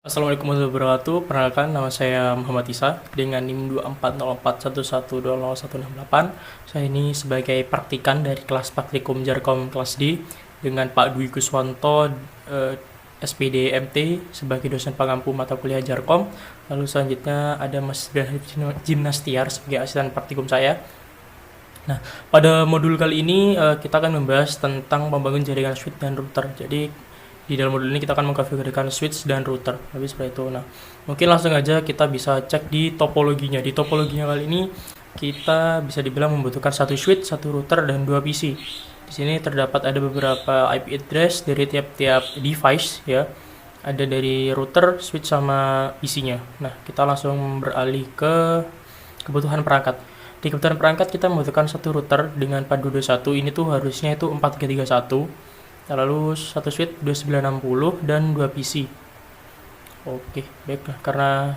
Assalamualaikum warahmatullahi wabarakatuh. Perkenalkan, nama saya Muhammad Isa dengan NIM 24041101201168. Saya ini sebagai praktikan dari kelas Praktikum Jarkom kelas D dengan Pak Dwi Kuswanto, SPD MT sebagai dosen pengampu mata kuliah Jarkom. Lalu selanjutnya ada Mas Gimnastiar sebagai asisten praktikum saya. Nah, pada modul kali ini kita akan membahas tentang membangun jaringan switch dan router. Jadi di dalam modul ini kita akan mengkonfigurkan switch dan router. Habis seperti itu. Nah, mungkin langsung aja kita bisa cek di topologinya. Di topologinya kali ini kita bisa dibilang membutuhkan satu switch, satu router, dan dua PC. Di sini terdapat ada beberapa IP address dari tiap-tiap device ya. Ada dari router, switch, sama PC-nya. Nah, kita langsung beralih ke kebutuhan perangkat. Di kebutuhan perangkat kita membutuhkan satu router dengan pad 221. Ini tuh harusnya itu 4331. Lalu satu switch 2960 dan 2 PC. Oke, baiklah, karena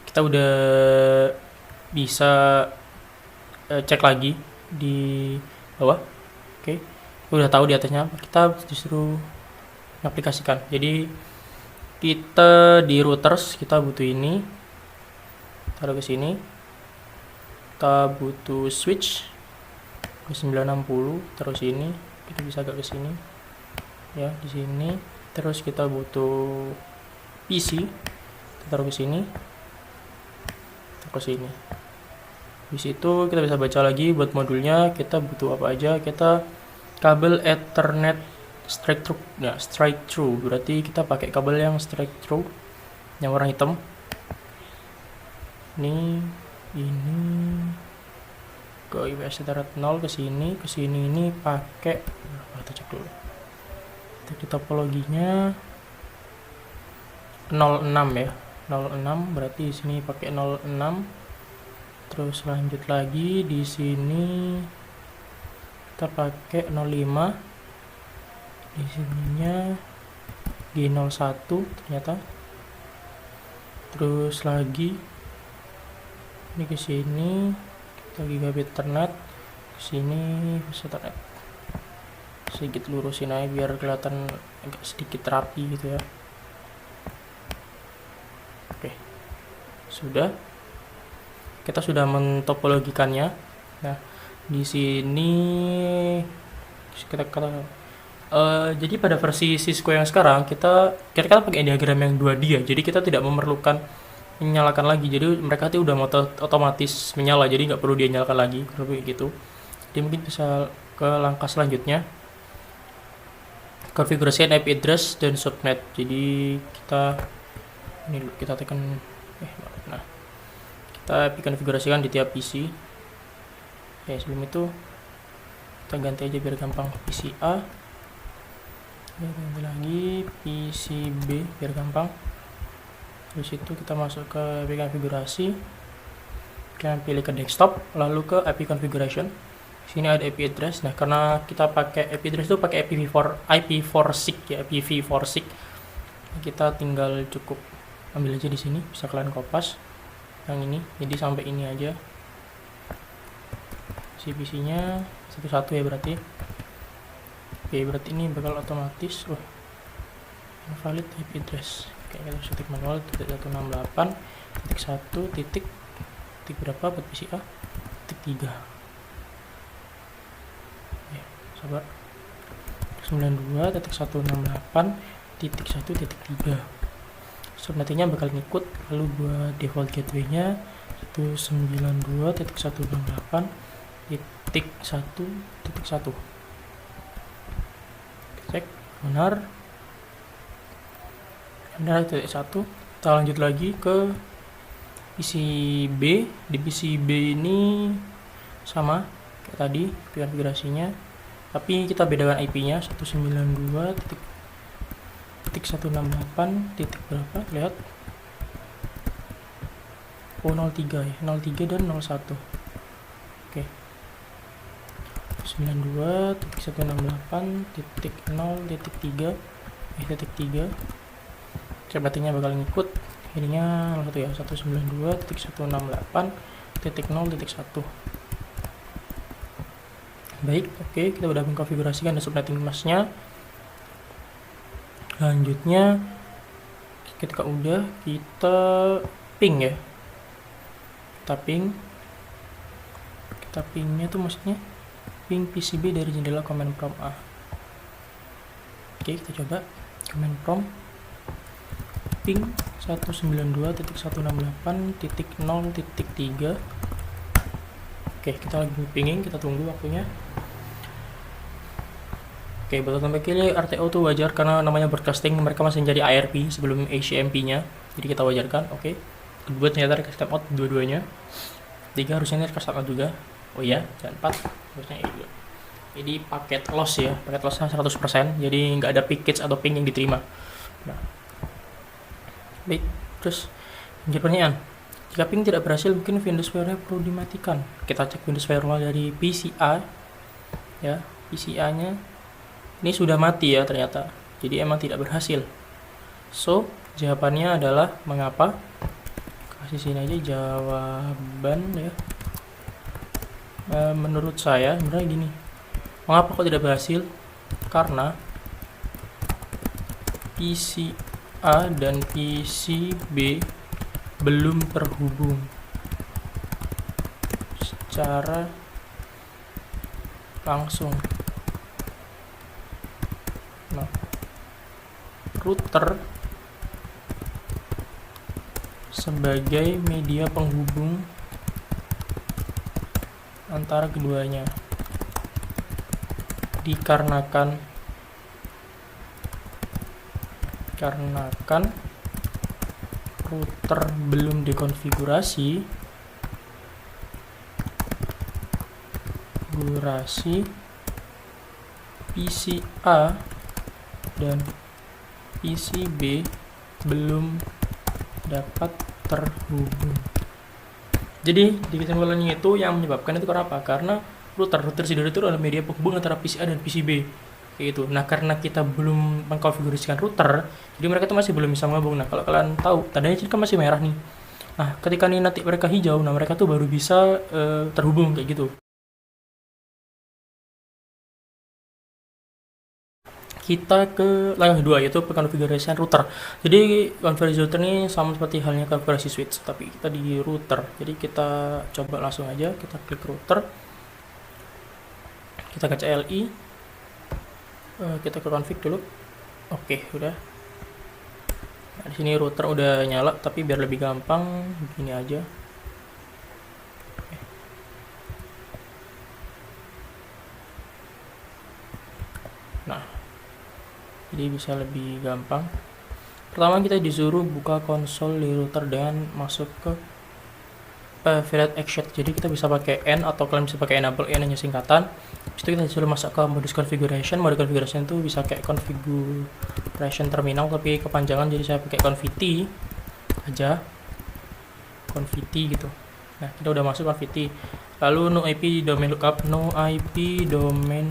kita udah bisa cek lagi di bawah. Oke, udah tahu di atasnya, kita disuruh aplikasikan. Jadi kita di routers kita butuh ini, taruh ke sini. Kita butuh switch ke 960, terus ini kita bisa agak ke sini ya, di sini. Terus kita butuh PC, kita taruh ke sini, taruh ke sini. Di situ kita bisa baca lagi buat modulnya kita butuh apa aja. Kita kabel Ethernet straight through, ya straight through berarti kita pakai kabel yang straight through yang warna hitam. Ini ke IPS Ethernet 0 ke sini ini pakai kita cek dulu. Di topologinya 06 ya. 06 berarti di sini pakai 06. Terus lanjut lagi di sini kita pakai 05. Di sininya G01 ternyata. Terus lagi ini ke sini kita gigabit Ethernet, ke sini Ethernet. Sedikit lurusin aja biar kelihatan agak sedikit rapi gitu ya. Oke. Sudah. Kita sudah mentopologikannya. Nah, di sini kita jadi pada versi Cisco yang sekarang kita pakai diagram yang 2D ya. Jadi kita tidak memerlukan menyalakan lagi, jadi mereka tuh udah otomatis menyala, jadi nggak perlu dia nyalakan lagi kayak gitu. Jadi mungkin bisa ke langkah selanjutnya, konfigurasi IP address dan subnet. Jadi kita tekan nah kita konfigurasikan di tiap PC. Sebelum itu kita ganti aja biar gampang. PC A, ganti lagi PC B biar gampang. Terus itu kita masuk ke IP konfigurasi, kita pilih ke desktop, lalu ke IP configuration. Sini ada IP address. Nah, karena kita pakai IP address itu pakai IPv4 ya, IPv4 kita tinggal cukup ambil aja di sini, bisa kalian kopas yang ini. Jadi sampai ini aja. PC-nya satu-satu ya berarti. Oke, berarti ini bakal otomatis. Invalid IP address. Oke, kita ketik manual 168 titik 1 titik berapa buat PC A? Titik 3. Ya, sabar. 92.168 titik 1 titik 3. Subnetnya bakal ngikut. Lalu buat default gateway-nya 192.168 titik 1 titik 1. Cek benar. Nah, titik 1. Kita lanjut lagi ke PC B. Di PC B ini sama kayak tadi konfigurasinya, tapi kita bedakan IP-nya 192.168 titik berapa? Lihat. 03 ya, 03 dan 01. Oke. 92.168.0.3 titik 3. Baterainya bakal ngikut, ininya 1 ya, 192.168.0.1. Baik, oke, kita udah mengkonfigurasikan dan subnetting masknya. Selanjutnya ketika udah, kita ping ya, kita pingnya tuh maksudnya ping PCB dari jendela command prompt A. Oke, kita coba command prompt ping 192.168.0.3. Oke, kita lagi pinging, kita tunggu waktunya. Oke, buat sampai kiri RTO tuh wajar karena namanya broadcasting, mereka masih jadi ARP sebelum ACMP-nya, jadi kita wajarkan. Oke, kedua ternyata request timeout dua-duanya. 3 harusnya ini request timeout juga. Oh iya, dan 4 harusnya ini juga. Jadi paket loss ya, paket lossnya 100%, jadi nggak ada package atau ping yang diterima. Nah, baik, terus menjadi pertanyaan, jika ping tidak berhasil, mungkin Windows Firewall perlu dimatikan. Kita cek Windows Firewall dari PCA ya, PCA nya ini sudah mati ya ternyata, jadi emang tidak berhasil. So jawabannya adalah mengapa, kasih sini aja jawaban ya. Menurut saya sebenarnya gini, mengapa kok tidak berhasil, karena PCA dan PCB belum terhubung secara langsung. Nah, router sebagai media penghubung antara keduanya, dikarenakan router belum dikonfigurasi PCA dan PCB belum dapat terhubung. Jadi di kesimpulannya itu yang menyebabkan itu karena apa? Karena router sendiri itu adalah media penghubung antara PCA dan PCB kayak gitu. Nah, karena kita belum mengkonfigurasikan router, jadi mereka tuh masih belum bisa menghubung. Nah, kalau kalian tahu tandanya kan masih merah nih. Nah, ketika nih nanti mereka hijau, nah mereka tuh baru bisa terhubung kayak gitu. Kita ke langkah kedua, yaitu konfigurasi router. Jadi konfigurasi router ini sama seperti halnya konfigurasi switch, tapi kita di router. Jadi kita coba langsung aja, kita klik router, kita ke CLI, kita ke config dulu. Oke, udah. Nah, di sini router udah nyala, tapi biar lebih gampang begini aja. Nah, jadi bisa lebih gampang. Pertama kita disuruh buka konsol di router dengan masuk ke Variant Exit. Jadi kita bisa pakai N atau kalian bisa pakai enable N hanya singkatan. Habis itu kita disuruh masuk ke modus configuration. Mode configuration itu bisa kayak configuration terminal tapi kepanjangan, jadi saya pakai confit aja, confit gitu. Nah, kita udah masuk confit. Lalu no IP domain lookup, no IP domain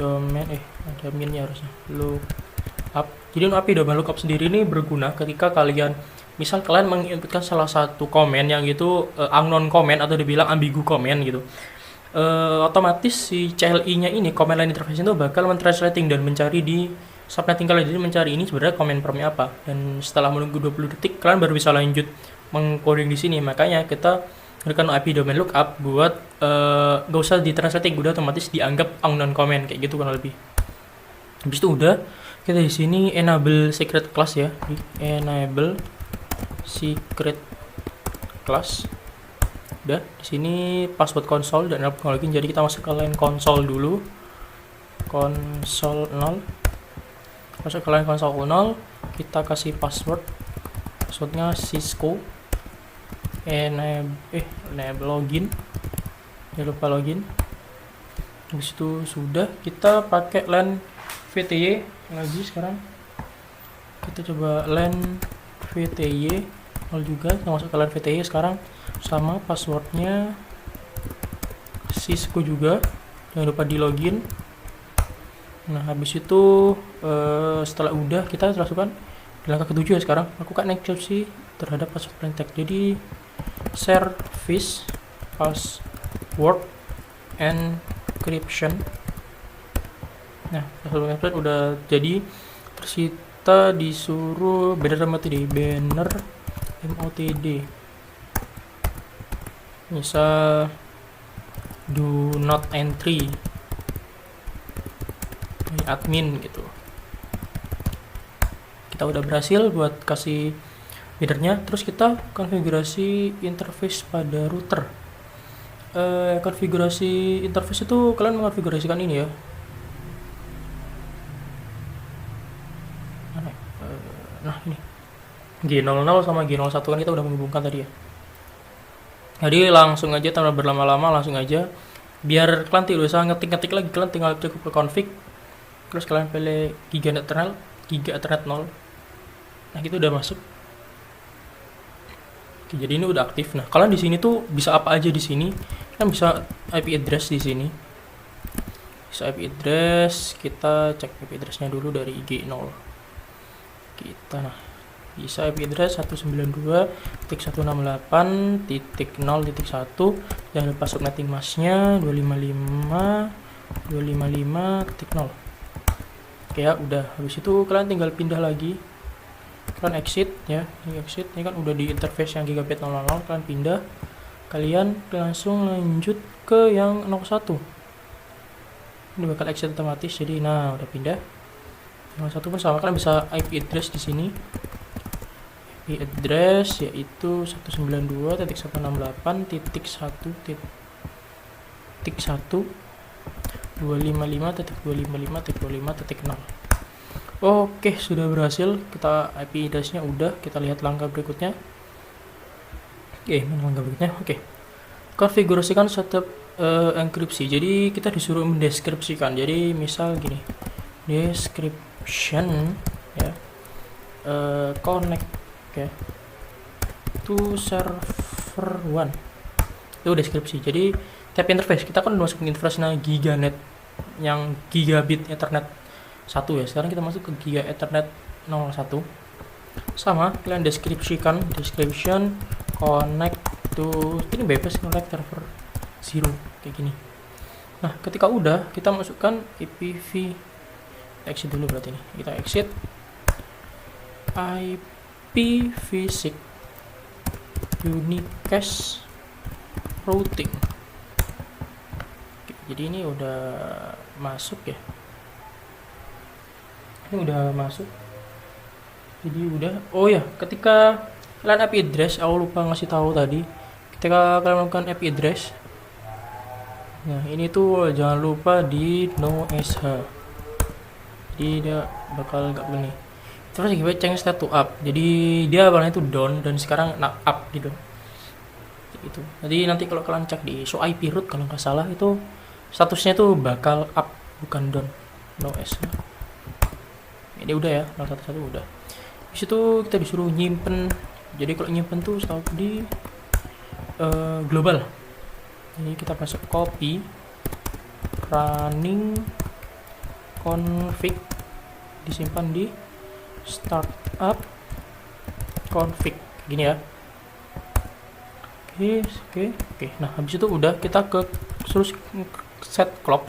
ada minnya harusnya lookup. Jadi no IP domain lookup sendiri ini berguna ketika kalian misal kalian menginputkan salah satu komen yang itu unknown comment atau dibilang ambigu comment gitu. Otomatis si CLI nya ini, command line interface itu bakal mentranslating dan mencari di subnetting kalian. Jadi mencari ini sebenarnya comment promnya apa, dan setelah menunggu 20 detik kalian baru bisa lanjut mengcoding di sini. Makanya kita berikan IP domain lookup buat gak usah ditranslating, udah otomatis dianggap unknown comment kayak gitu kan lebih. Habis itu udah, kita di sini enable secret class ya, di enable secret class. Udah, di sini password console dan login. Jadi kita masuk ke line console dulu, console 0. Masuk ke line console 0, kita kasih passwordnya Cisco. Enable login, jangan lupa login. Habis itu sudah, kita pakai LAN VTY lagi. Sekarang kita coba LAN VTY 0 juga, kita masuk ke LAN VTY sekarang, sama passwordnya Cisco juga, jangan lupa di login. Nah, habis itu setelah udah, kita langsungkan di langkah ke-7 ya. Sekarang lakukan eksepsi terhadap password plain text. Jadi service password encryption. Nah, password encryption udah jadi. Terus kita disuruh banner motd, misal do not entry admin gitu. Kita udah berhasil buat kasih bannernya. Terus kita konfigurasi interface pada router. Konfigurasi interface itu kalian mengonfigurasikan ini ya. Nah ini G00 sama G01 kan kita udah menghubungkan tadi ya. Jadi langsung aja tanpa berlama-lama, langsung aja biar kalian tidak usah ngetik-ngetik lagi, kalian tinggal cukup ke config, terus kalian pilih giga ethernet 0. Nah itu udah masuk. Oke, jadi ini udah aktif. Nah kalian di sini tuh bisa apa aja di sini, kan bisa IP address di sini, bisa IP address. Kita cek IP addressnya dulu dari G0 kita. Nah bisa IP address 192.168.0.1, jangan lupa subnetting masknya 255.255.0. Oke ya, udah. Habis itu kalian tinggal pindah lagi, kalian exit ya, ini exit. Ini kan udah di interface yang gigabit 00, kalian pindah, kalian langsung lanjut ke yang 01. Ini bakal exit otomatis. Jadi nah udah pindah. Yang 01 pun sama, kalian bisa IP address di sini. IP address yaitu 192.168.1.1.255.255.255.0. Oke, sudah berhasil. Kita IP address-nya udah. Kita lihat langkah berikutnya. Mana langkah berikutnya? Konfigurasikan setup enkripsi. Jadi kita disuruh mendeskripsikan. Jadi misal gini, description ya, connect to server 1. Itu deskripsi. Jadi tab interface kita kan masukin interface giganet yang gigabit ethernet 1 ya. Sekarang kita masuk ke giga ethernet 01. Sama, kalian description connect to, ini bebas, connect server 0 kayak gini. Nah, ketika udah, kita masukkan IPv, exit dulu berarti ini. Kita exit IPv6 unicast routing. Oke, jadi ini udah masuk ya. Ini udah masuk. Jadi udah. Oh ya, ketika kalian IP address, aku lupa ngasih tahu tadi. Ketika kalian melakukan IP address, nah ini tuh jangan lupa di no sh. Jadi dia bakal nggak begini. Terus kita change state to up. Jadi dia awalnya itu down dan sekarang up gitu. Itu. Jadi nanti kalau kalian cek di show IP root kalau nggak salah itu statusnya tuh bakal up bukan down. No sh. Ini udah ya, 011 udah. Di situ kita disuruh nyimpen. Jadi kalau nyimpen tuh setahu di global. Ini kita masuk copy running config, disimpan di startup config gini ya. Oke. Nah habis itu udah kita ke terus set clock.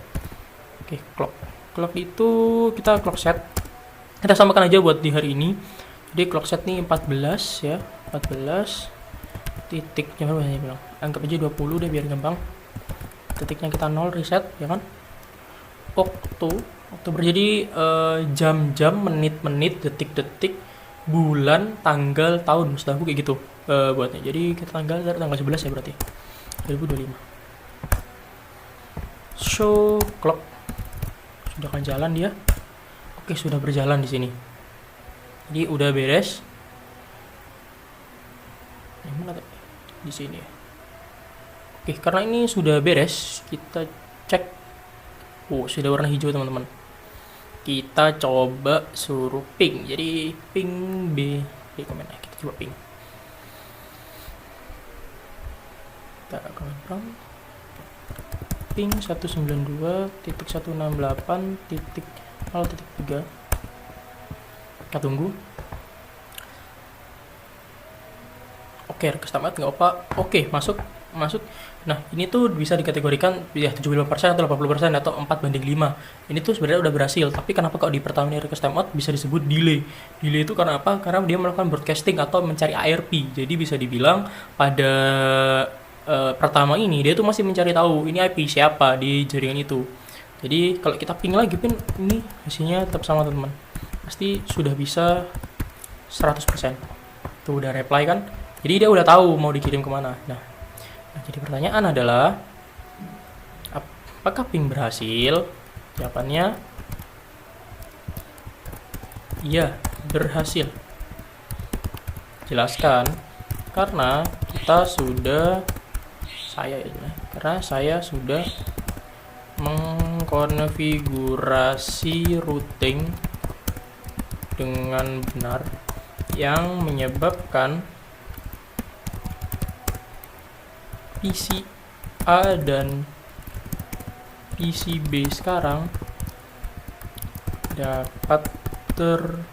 Clock itu kita clock set. Kita samakan aja buat di hari ini. Jadi clock set nih 14 ya, 14 titiknya berapa saya bilang? Anggap aja 20 deh biar gampang. Titiknya kita 0 reset ya kan? Oktober. Jadi jam-jam, menit-menit, detik-detik, bulan, tanggal, tahun, setahu kayak gitu buatnya. Jadi kita tanggal 11 ya berarti 2025. Show clock sudah akan jalan dia. Oke, sudah berjalan di sini. Jadi udah beres. Yang mana tuh? Di sini. Oke, karena ini sudah beres, kita cek. Oh, sudah warna hijau teman-teman. Kita coba suruh ping. Jadi ping B komennya. Kita coba ping. Kita confirm. Ping 192.168.0.3. Kita tunggu. Oke, request tamat nggak apa. Oke, masuk. masuk. Nah, ini tuh bisa dikategorikan ya 75% atau 80% atau 4:5. Ini tuh sebenarnya udah berhasil, tapi kenapa kok di pertama ini request timeout bisa disebut delay? Delay itu karena apa? Karena dia melakukan broadcasting atau mencari ARP. Jadi bisa dibilang pada pertama ini dia tuh masih mencari tahu ini IP siapa di jaringan itu. Jadi kalau kita ping lagi pin ini hasilnya tetap sama teman-teman. Pasti sudah bisa 100%. Tuh udah reply kan? Jadi dia udah tahu mau dikirim kemana. Nah, jadi pertanyaan adalah apakah ping berhasil? Jawabannya iya, berhasil. Jelaskan karena kita sudah saya sudah mengkonfigurasi routing dengan benar yang menyebabkan PC A dan PC B sekarang dapat terhubung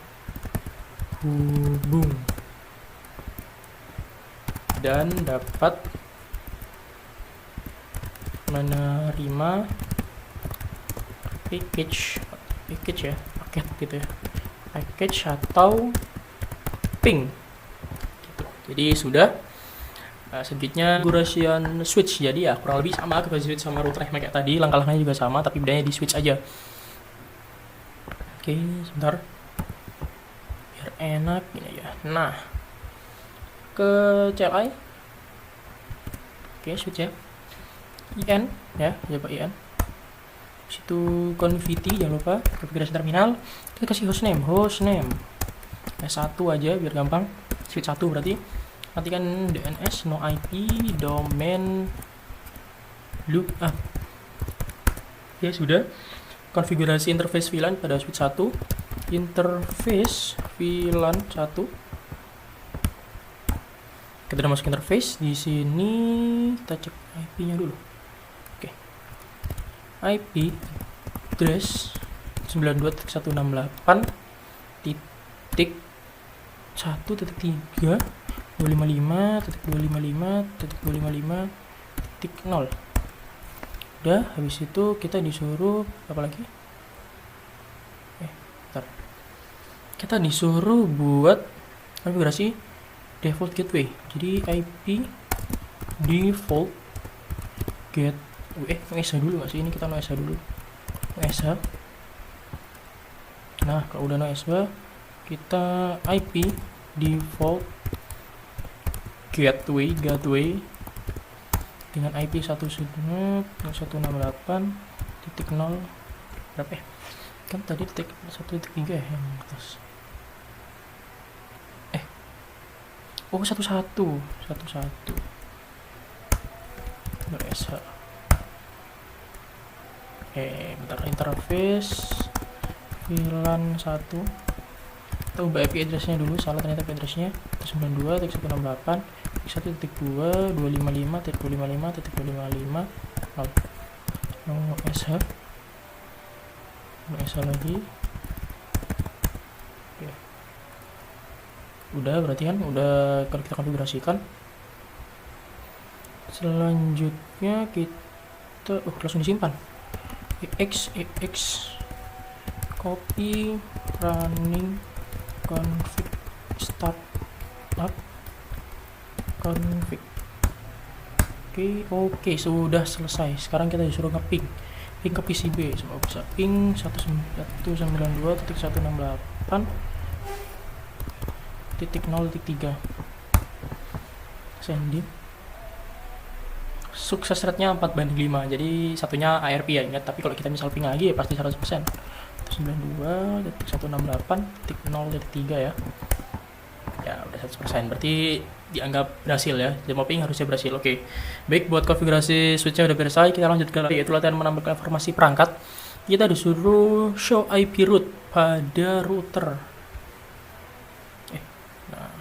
dan dapat menerima package ya, paket gitu ya, package atau ping gitu. Jadi sudah selanjutnya configuration switch. Jadi ya kurang lebih sama configuration switch sama router kayak tadi, langkah-langkahnya juga sama tapi bedanya di switch aja. Oke, sebentar biar enak ini ya. Nah, ke CLI. Oke, switch ya. IN ya, coba IN. Situ config, jangan lupa konfigurasi terminal. Kita kasih hostname S1 aja biar gampang. Switch 1 berarti. Matikan DNS, no IP, domain lookup. Ya sudah. Konfigurasi interface VLAN pada switch 1. Interface VLAN 1. Kita udah masuk interface. Di sini kita cek IP-nya dulu. Oke. IP address 92.168.1.3 255.255.255.0. Udah, habis itu kita disuruh apa lagi? Bentar. Kita disuruh buat konfigurasi default gateway. Jadi IP default gateway. NSH dulu nggak sih? Ini kita NSH dulu. NSH. Nah, kalau udah NSH, kita IP default gateway dengan IP 168.0 berapa ya? Kan tadi 1.3 ya yang atas. 11 SH. Bentar, interface VLAN 1. Kita ubah IP address-nya dulu, salah ternyata IP address-nya 92.168 1.2 255.255.255 no SH lagi. Oke. Udah berarti kan udah kalau kita konfigurasikan. Selanjutnya kita langsung disimpan. EX copy running config startup config. Oke, sudah selesai. Sekarang kita disuruh nge-ping ke PCB. Semoga bisa ping 192.168.0.3 sending. Sukses rate-nya 4:5. Jadi satunya ARP ya, ingat. Tapi kalau kita misal ping lagi ya pasti 100%. 92.168.0.3 ya. Ya udah 100%, berarti dianggap berhasil ya. Demo ping harusnya berhasil. Oke. Baik, buat konfigurasi switch-nya udah selesai. Kita lanjut ke yaitu latihan menambahkan informasi perangkat. Kita disuruh show IP root pada router. Nah,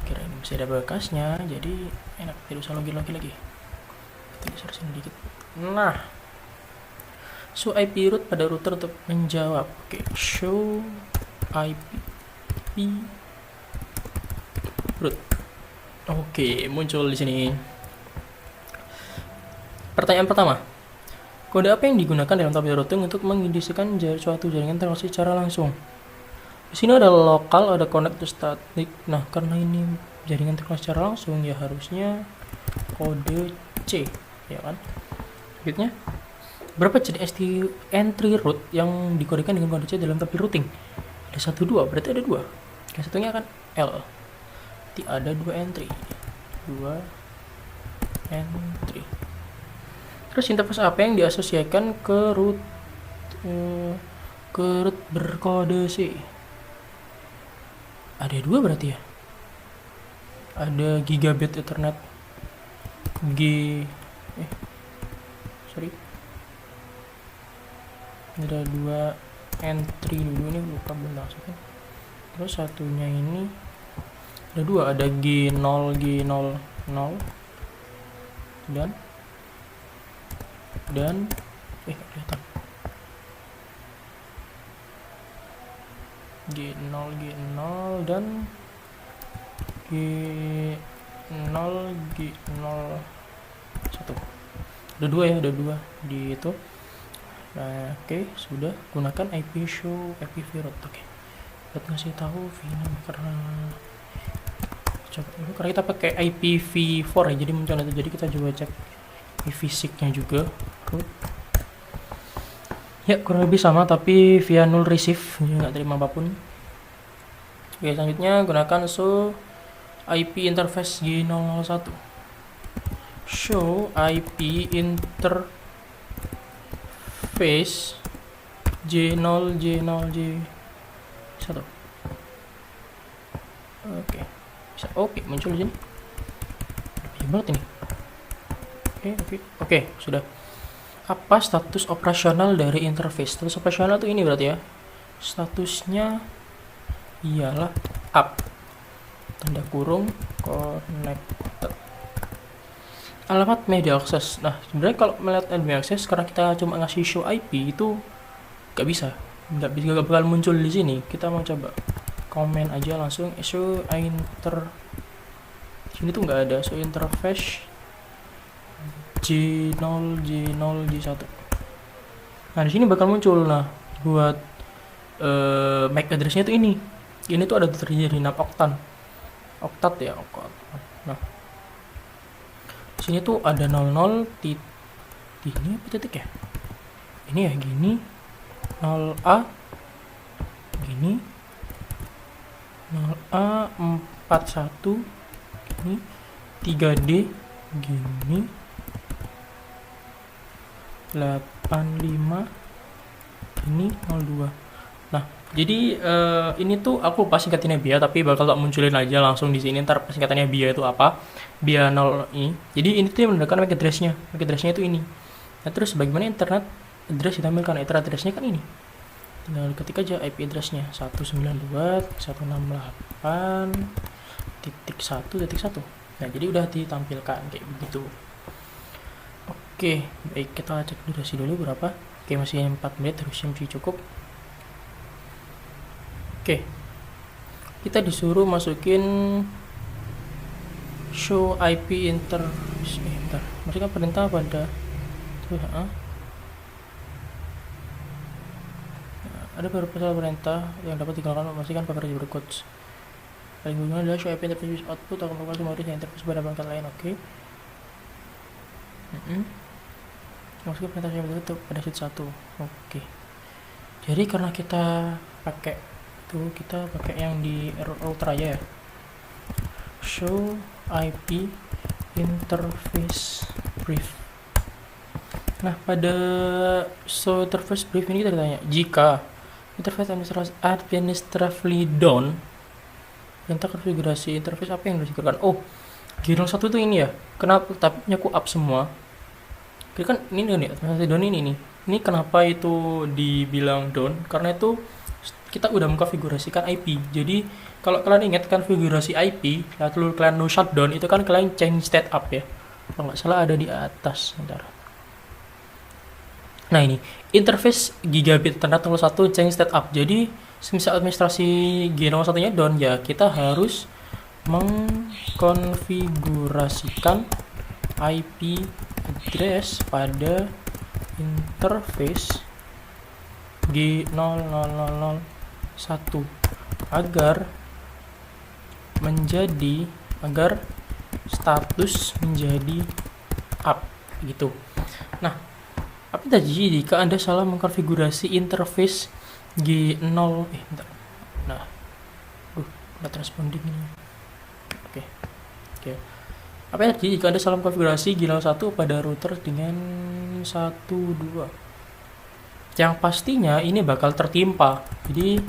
kira ini masih ada bekasnya, jadi enak, tidak usah login lagi. Kita geser sini dikit. Nah, show IP root pada router untuk menjawab. Oke, show IP root. Oke, muncul di sini. Pertanyaan pertama, kode apa yang digunakan dalam tabel routing untuk mengindikasikan suatu jaringan transaksi secara langsung? Di sini ada lokal, ada connect to static. Nah, karena ini jaringan transaksi secara langsung, ya harusnya kode C, ya kan? Berikutnya, berapa CDST entry root yang dikodekan dengan kode C dalam tabel routing? Ada 1, 2, berarti ada 2. Yang satunya kan L. Berarti ada 2 entry. 2 entry. Terus interface apa yang diasosiasikan ke root berkode C? Ada 2 berarti ya. Ada gigabit ethernet ada 2 entry dulu, ini lupa belum masukin. Terus satunya ini ada 2, ada G0 dan kelihatan G0 dan G0 1. Ada 2 ya, ada 2 di itu. Nah, oke, sudah. Gunakan IP show IPv root. Oke. Buat ngasih tahu VNAM karena kita pakai IPv4 ya, jadi muncul itu. Jadi kita coba cek IPv6-nya juga. Root. Ya, kurang lebih sama tapi via null receive, jadi nggak terima apapun. Oke, selanjutnya gunakan show IP interface G001. Show IP interface J0 J1. Oke. Bisa muncul di sini. Lebih banget ini. Oke, sudah. Apa status operasional dari interface? Status operasional tuh ini berarti ya. Statusnya ialah up. Tanda kurung connected. Alamat media akses. Nah, sebenarnya kalau melihat media akses karena kita cuma ngasih show IP itu nggak bisa, nggak bakal muncul di sini. Kita mau coba komen aja langsung show sini tuh nggak ada show interface J0 J1. Nah, di sini bakal muncul. Nah, buat MAC address-nya tuh ini tuh ada terjadi 6 oktat ya, oktat. Nah, di sini tuh ada 00 ini apa titik ya? Ini ya gini 0A gini 0A 41 gini 3D gini 85 ini 02. Nah, jadi ini tuh aku pas singkatannya BIA, tapi bakal tak munculin aja langsung di sini ntar singkatannya BIA itu apa. BIA 0 ini. Jadi ini tuh yang menandakan MAC address-nya. MAC address-nya itu ini. Nah, terus bagaimana internet address ditampilkan? Internet address-nya kan ini. Tinggal ketik aja IP address-nya 192.168.1.1. Nah, jadi udah ditampilkan kayak begitu. Oke, baik, kita cek durasi dulu berapa. Oke, masih 4 menit, harusnya masih cukup. Oke, kita disuruh masukin show IP interface. Masukkan perintah pada ada beberapa perintah yang dapat digunakan untuk memastikan coverage berikut. Paling gunanya adalah show IP interface output atau melakukan modis yang interface pada perangkat lain. Oke. Masukkan perintah show itu pada sheet 1. Oke. Jadi karena kita pakai yang di router aja ya. Show IP interface brief. Nah, pada show interface brief ini kita ditanya, jika interface administratively down, perintah konfigurasi interface apa yang harus dikerjakan? Oh, G01 itu ini ya. Kenapa tapi aku up semua? Kan ini down ya, down ini nih. Ini kenapa itu dibilang down? Karena itu kita udah mengkonfigurasikan IP. Jadi kalau kalian ingat konfigurasi IP, lalu kalian no shutdown, itu kan kalian change state up ya. Kalau nggak salah ada di atas. Bentar. Nah, ini interface gigabit Ethernet 01 change state up. Jadi misal administrasi G01 nya down ya, kita harus mengkonfigurasikan IP address pada interface G0001 agar status menjadi up gitu. Nah, apa terjadi jika Anda salah mengkonfigurasi interface G0 bentar. Nah, not responding ini. Oke. Apa yang terjadi jika Anda salah mengkonfigurasi G01 pada router dengan 12? Yang pastinya ini bakal tertimpa. Jadi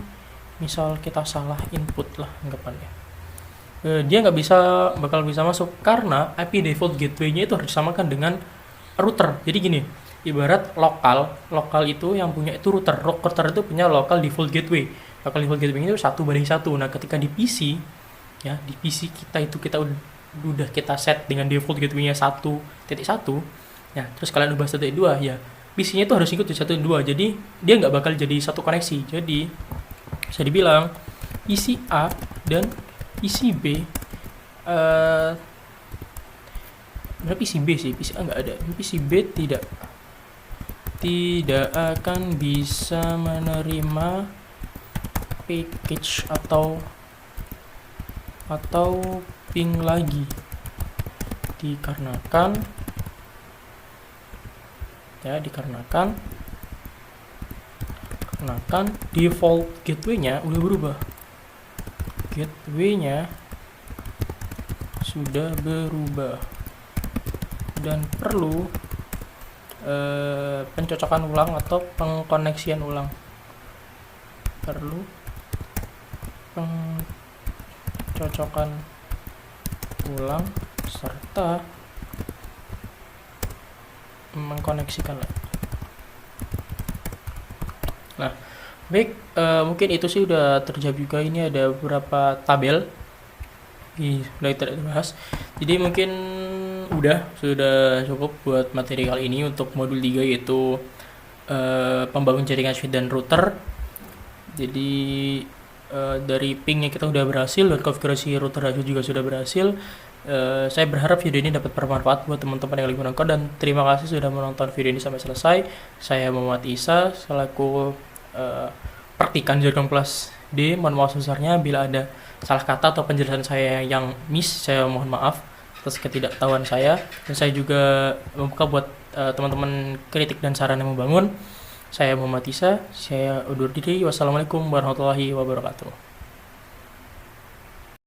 misal kita salah input lah anggapannya, dia bakal bisa masuk karena IP default gateway-nya itu harus disamakan dengan router. Jadi gini, ibarat lokal itu yang punya itu router itu punya local default gateway. Local default gateway itu 1:1. Nah, ketika di PC ya, di PC kita udah kita set dengan default gateway-nya 1.1 ya, terus kalian ubah 1.2 ya, PC-nya itu harus ikut di 1.2. Jadi dia nggak bakal jadi satu koneksi. Jadi bisa dibilang PC A dan PC B PC B sih, PC A nggak ada. PC B tidak akan bisa menerima package atau ping lagi dikarenakan default gateway-nya udah berubah. Gateway-nya sudah berubah dan perlu pencocokan ulang atau pengkoneksian ulang. Perlu pencocokan ulang serta mengkoneksikan lagi. Nah, baik, mungkin itu sih udah terjawab juga. Ini ada beberapa tabel sudah tidak dibahas. Jadi mungkin sudah cukup buat materi kali ini untuk modul 3, yaitu pembangun jaringan switch dan router. Jadi dari pingnya kita udah berhasil dan konfigurasi router juga sudah berhasil. Saya berharap video ini dapat bermanfaat buat teman-teman yang lagi menonton, dan terima kasih sudah menonton video ini sampai selesai. Saya Muhammad Isa selaku praktikan Jarkom kelas D. Mohon maaf sebesarnya bila ada salah kata atau penjelasan saya yang miss, saya mohon maaf atas ketidaktahuan saya. Dan saya juga membuka buat teman-teman kritik dan saran yang membangun. Saya Muhammad Isa, saya undur diri. Wassalamualaikum warahmatullahi wabarakatuh.